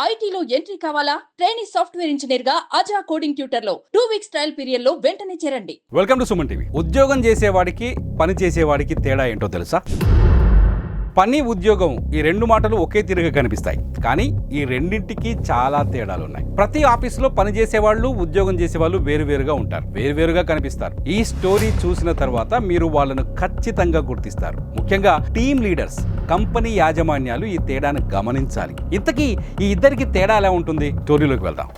ఐటీలో ఎంట్రీ కావాలా? Trainee software engineer గా అజా కోడింగ్ ట్యూటర్ లో 2 వీక్స్ ట్రయల్ పీరియడ్ లో వెంటనే చేరండి. Welcome to Suman TV. ఉద్యోగం చేసేవాడికి పని చేసేవాడికి తేడా ఏంటో తెలుసా? పని ఉద్యోగం ఈ రెండు మాటలు ఒకే తీరుగా కనిపిస్తాయి, కానీ ఈ రెండింటికి చాలా తేడాలు ఉన్నాయి. ప్రతి ఆఫీసులో పని చేసేవాళ్ళు ఉద్యోగం చేసేవాళ్ళు వేరువేరుగా ఉంటారు, వేరువేరుగా కనిపిస్తారు. ఈ స్టోరీ చూసిన తర్వాత మీరు వాళ్ళను ఖచ్చితంగా గుర్తిస్తారు. ముఖ్యంగా టీమ్ లీడర్స్, కంపెనీ యాజమాన్యాలు ఈ తేడాను గమనించాలి. ఇంతకీ ఈ ఇద్దరికి తేడా ఎలా ఉంటుంది? స్టోరీలోకి వెళ్దాం.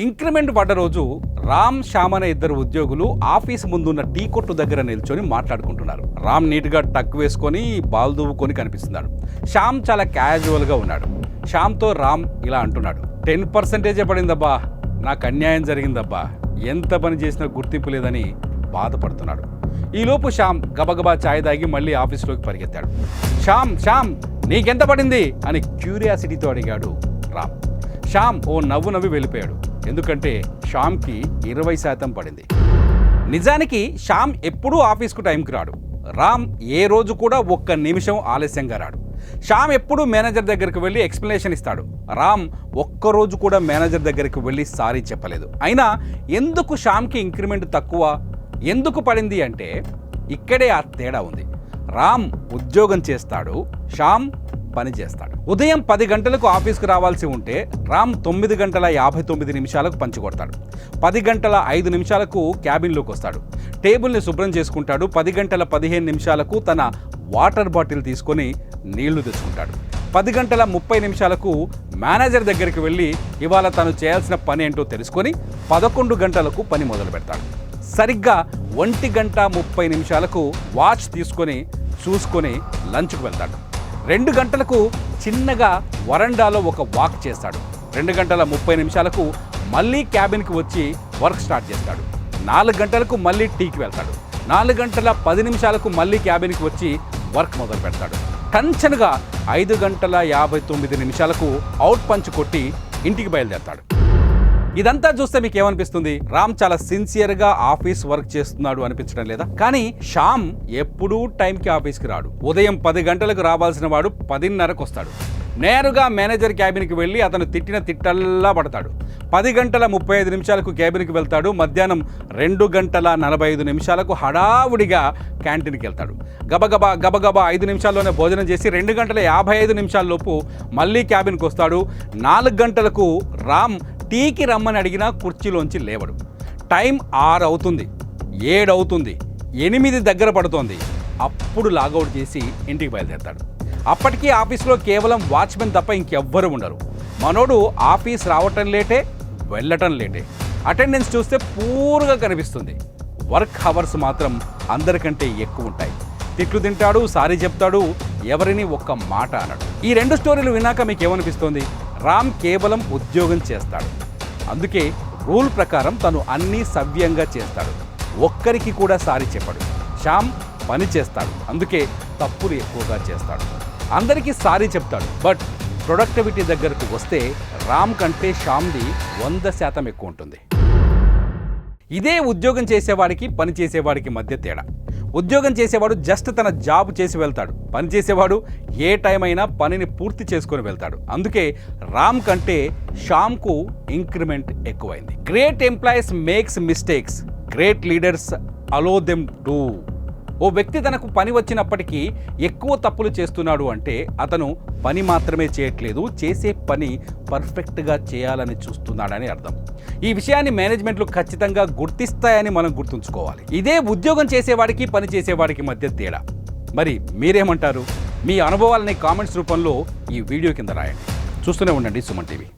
ఇంక్రిమెంట్ పడ్డ రోజు రామ్, శ్యామ్ అనే ఇద్దరు ఉద్యోగులు ఆఫీస్ ముందున్న టీ కొట్టు దగ్గర నిల్చొని మాట్లాడుకుంటున్నారు. రామ్ నీట్గా టక్ వేసుకొని బాల్ దువ్వుకొని కనిపిస్తున్నాడు. శ్యామ్ చాలా క్యాజువల్గా ఉన్నాడు. శ్యామ్తో రామ్ ఇలా అంటున్నాడు, 10% పడిందబ్బా, నాకు అన్యాయం జరిగిందబ్బా, ఎంత పని చేసినా గుర్తింపు లేదని బాధపడుతున్నాడు. ఈలోపు శ్యామ్ గబగబా ఛాయ్ తాగి మళ్ళీ ఆఫీస్లోకి పరిగెత్తాడు. శ్యామ్ నీకెంత పడింది అని క్యూరియాసిటీతో అడిగాడు రామ్. శ్యామ్ ఓ నవ్వు నవ్వి వెళ్ళిపోయాడు, ఎందుకంటే శ్యామ్కి 20% పడింది. నిజానికి శ్యామ్ ఎప్పుడూ ఆఫీస్కు టైంకి రాడు. రామ్ ఏ రోజు కూడా ఒక్క నిమిషం ఆలస్యంగా రాడు. శ్యామ్ ఎప్పుడూ మేనేజర్ దగ్గరికి వెళ్ళి ఎక్స్ప్లెనేషన్ ఇస్తాడు. రామ్ ఒక్కరోజు కూడా మేనేజర్ దగ్గరికి వెళ్ళి సారీ చెప్పలేదు. అయినా ఎందుకు శ్యామ్కి ఇంక్రిమెంట్ తక్కువ, ఎందుకు పడింది అంటే ఇక్కడే ఆ తేడా ఉంది. రామ్ ఉద్యోగం చేస్తాడు, శ్యామ్ పని చేస్తాడు. ఉదయం 10 గంటలకు ఆఫీస్కు రావాల్సి ఉంటే రామ్ 9:59 పంచి కొడతాడు. 10:05 క్యాబిన్లోకి వస్తాడు. టేబుల్ని శుభ్రం చేసుకుంటాడు. 10:15 తన వాటర్ బాటిల్ తీసుకొని నీళ్లు తెచ్చుకుంటాడు. 10:30 మేనేజర్ దగ్గరికి వెళ్ళి ఇవాళ తను చేయాల్సిన పని ఏంటో తెలుసుకొని 11 గంటలకు పని మొదలు పెడతాడు. సరిగ్గా 1:30 వాచ్ తీసుకొని చూసుకొని లంచ్కు వెళ్తాడు. 2 గంటలకు చిన్నగా వరండాలో ఒక వాక్ చేస్తాడు. 2:30 మళ్ళీ క్యాబిన్కి వచ్చి వర్క్ స్టార్ట్ చేస్తాడు. 4 గంటలకు మళ్ళీ టీకి వెళ్తాడు. 4:10 మళ్ళీ క్యాబిన్కి వచ్చి వర్క్ మొదలు పెడతాడు. టెన్షన్గా 5:59 అవుట్ పంచ్ కొట్టి ఇంటికి బయలుదేరతాడు. ఇదంతా చూస్తే మీకు ఏమనిపిస్తుంది? రామ్ చాలా సిన్సియర్గా ఆఫీస్ వర్క్ చేస్తున్నాడు అనిపించడం లేదా? కానీ శ్యామ్ ఎప్పుడూ టైంకి ఆఫీస్కి రాడు. ఉదయం 10 గంటలకు రావాల్సిన వాడు 10:30కు వస్తాడు. నేరుగా మేనేజర్ క్యాబిన్కి వెళ్ళి అతను తిట్టిన తిట్టల్లా పడతాడు. 10:35 క్యాబిన్కి వెళ్తాడు. మధ్యాహ్నం 2:45 హడావుడిగా క్యాంటీన్కి వెళ్తాడు. గబగబా 5 నిమిషాల్లోనే భోజనం చేసి 2:55 మళ్ళీ క్యాబిన్కి వస్తాడు. 4 గంటలకు రామ్ టీకి రమ్మని అడిగినా కుర్చీలోంచి లేవడు. టైం 6 అవుతుంది, 7 అవుతుంది, 8 దగ్గర పడుతోంది. అప్పుడు లాగౌట్ చేసి ఇంటికి బయలుదేరతాడు. అప్పటికీ ఆఫీస్లో కేవలం వాచ్మెన్ తప్ప ఇంకెవ్వరూ ఉండరు. మనోడు ఆఫీస్ రావటం లేటే, వెళ్ళటం లేటే. అటెండెన్స్ చూస్తే పూర్గా కనిపిస్తుంది. వర్క్ అవర్స్ మాత్రం అందరికంటే ఎక్కువ ఉంటాయి. తిట్లు తింటాడు, సారీ చెప్తాడు, ఎవరిని ఒక్క మాట అనడు. ఈ 2 స్టోరీలు విన్నాక మీకు ఏమనిపిస్తోంది? రామ్ కేవలం ఉద్యోగం చేస్తాడు, అందుకే రూల్ ప్రకారం తను అన్నీ సవ్యంగా చేస్తాడు, ఒక్కరికి కూడా సారీ చెప్పడు. శ్యామ్ పని చేస్తాడు, అందుకే తప్పులు ఎక్కువగా చేస్తాడు, అందరికీ సారీ చెప్తాడు. బట్ ప్రొడక్టివిటీ దగ్గరకు వస్తే రామ్ కంటే శ్యామ్ది 100% ఎక్కువ ఉంటుంది. ఇదే ఉద్యోగం చేసేవాడికి పని చేసేవాడికి మధ్య తేడా. ఉద్యోగం చేసేవాడు జస్ట్ తన జాబ్ చేసి వెళ్తాడు. పని చేసేవాడు ఏ టైం అయినా పనిని పూర్తి చేసుకొని వెళ్తాడు. అందుకే రామ్ కంటే శ్యామ్కు ఇంక్రిమెంట్ ఎక్కువైంది. Great employees makes mistakes, great leaders allow them do. ఓ వ్యక్తి తనకు పని వచ్చినప్పటికీ ఎక్కువ తప్పులు చేస్తున్నాడు అంటే అతను పని మాత్రమే చేయట్లేదు, చేసే పని పర్ఫెక్ట్గా చేయాలని చూస్తున్నాడని అర్థం. ఈ విషయాన్ని మేనేజ్మెంట్లు ఖచ్చితంగా గుర్తిస్తాయని మనం గుర్తుంచుకోవాలి. ఇదే ఉద్యోగం చేసేవాడికి పని చేసేవాడికి మధ్య తేడా. మరి మీరేమంటారు? మీ అనుభవాలని కామెంట్స్ రూపంలో ఈ వీడియో కింద రాయండి. చూస్తూనే ఉండండి సుమన్ టీవీ.